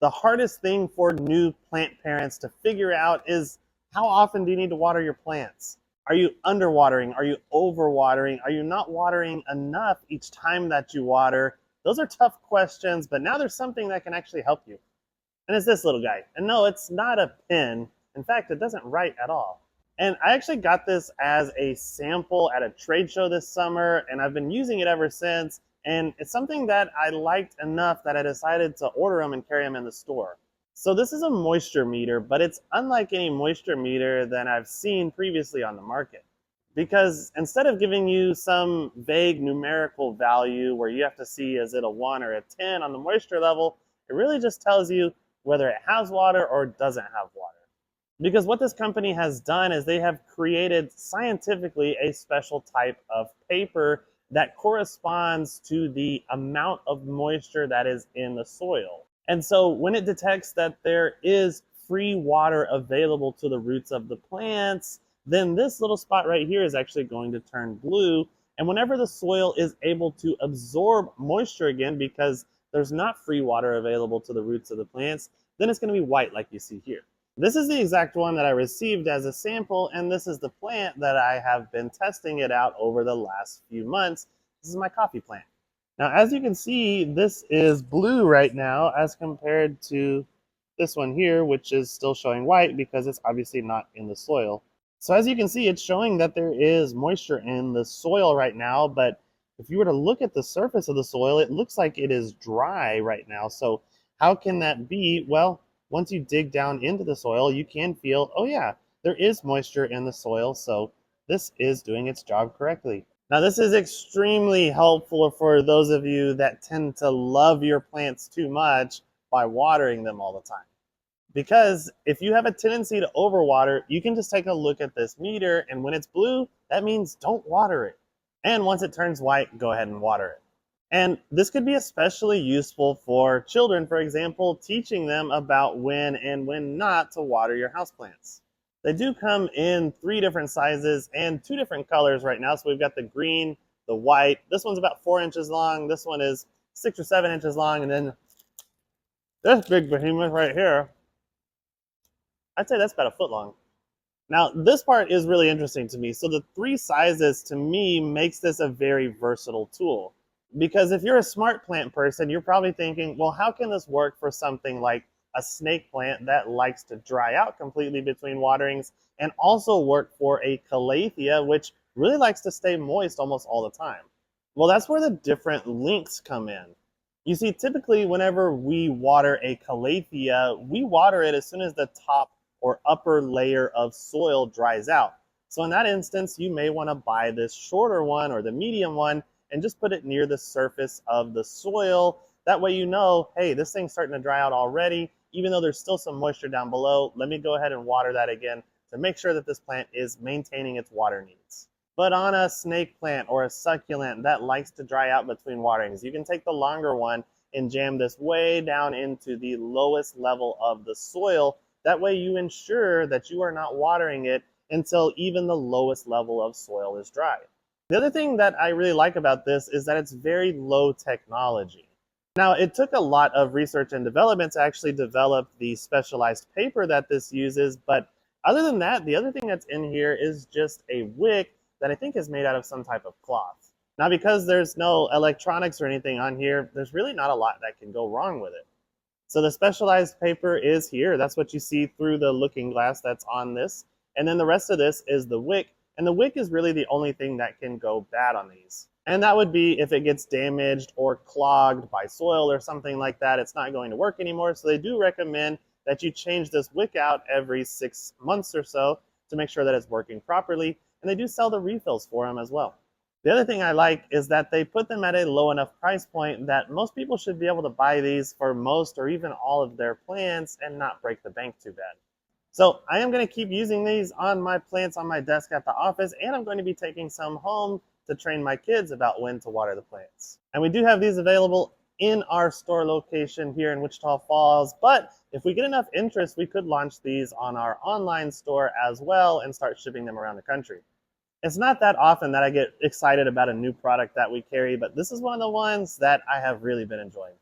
The hardest thing for new plant parents to figure out is how often do you need to water your plants? Are you underwatering? Are you overwatering? Are you not watering enough each time that you water? Those are tough questions, but now there's something that can actually help you. And it's this little guy. And no, it's not a pen. In fact, it doesn't write at all. And I actually got this as a sample at a trade show this summer, and I've been using it ever since. And it's something that I liked enough that I decided to order them and carry them in the store. So this is a moisture meter, but it's unlike any moisture meter that I've seen previously on the market. Because instead of giving you some vague numerical value where you have to see is it a 1 or a 10 on the moisture level, it really just tells you whether it has water or doesn't have water. Because what this company has done is they have created scientifically a special type of paper that corresponds to the amount of moisture that is in the soil. And so when it detects that there is free water available to the roots of the plants, then this little spot right here is actually going to turn blue. And whenever the soil is able to absorb moisture again, because there's not free water available to the roots of the plants, then it's going to be white like you see here. This is the exact one that I received as a sample, and this is the plant that I have been testing it out over the last few months. This is my coffee plant. Now, as you can see, this is blue right now as compared to this one here, which is still showing white because it's obviously not in the soil. So as you can see, it's showing that there is moisture in the soil right now, but if you were to look at the surface of the soil, it looks like it is dry right now. So how can that be? Well, once you dig down into the soil, you can feel, oh yeah, there is moisture in the soil, so this is doing its job correctly. Now this is extremely helpful for those of you that tend to love your plants too much by watering them all the time. Because if you have a tendency to overwater, you can just take a look at this meter, and when it's blue, that means don't water it. And once it turns white, go ahead and water it. And this could be especially useful for children, for example, teaching them about when and when not to water your houseplants. They do come in 3 different sizes and 2 different colors right now. So we've got the green, the white. This one's about 4 inches long. This one is 6 or 7 inches long. And then this big behemoth right here, I'd say that's about a foot long. Now, this part is really interesting to me. So the 3 sizes to me makes this a very versatile tool. Because if you're a smart plant person, you're probably thinking, well, how can this work for something like a snake plant that likes to dry out completely between waterings, and also work for a calathea, which really likes to stay moist almost all the time? Well, that's where the different links come in. You see, typically whenever we water a calathea, we water it as soon as the top or upper layer of soil dries out. So in that instance, you may want to buy this shorter one or the medium one and just put it near the surface of the soil. That way you know, hey, this thing's starting to dry out already. Even though there's still some moisture down below, let me go ahead and water that again to make sure that this plant is maintaining its water needs. But on a snake plant or a succulent that likes to dry out between waterings, you can take the longer one and jam this way down into the lowest level of the soil. That way you ensure that you are not watering it until even the lowest level of soil is dry. The other thing that I really like about this is that it's very low technology. Now, it took a lot of research and development to actually develop the specialized paper that this uses, but other than that, the other thing that's in here is just a wick that I think is made out of some type of cloth. Now, because there's no electronics or anything on here, there's really not a lot that can go wrong with it. So the specialized paper is here. That's what you see through the looking glass that's on this. And then the rest of this is the wick. And the wick is really the only thing that can go bad on these. And that would be if it gets damaged or clogged by soil or something like that, it's not going to work anymore. So they do recommend that you change this wick out every 6 months or so to make sure that it's working properly. And they do sell the refills for them as well. The other thing I like is that they put them at a low enough price point that most people should be able to buy these for most or even all of their plants and not break the bank too bad. So I am going to keep using these on my plants on my desk at the office, and I'm going to be taking some home to train my kids about when to water the plants. And we do have these available in our store location here in Wichita Falls, but if we get enough interest, we could launch these on our online store as well and start shipping them around the country. It's not that often that I get excited about a new product that we carry, but this is one of the ones that I have really been enjoying.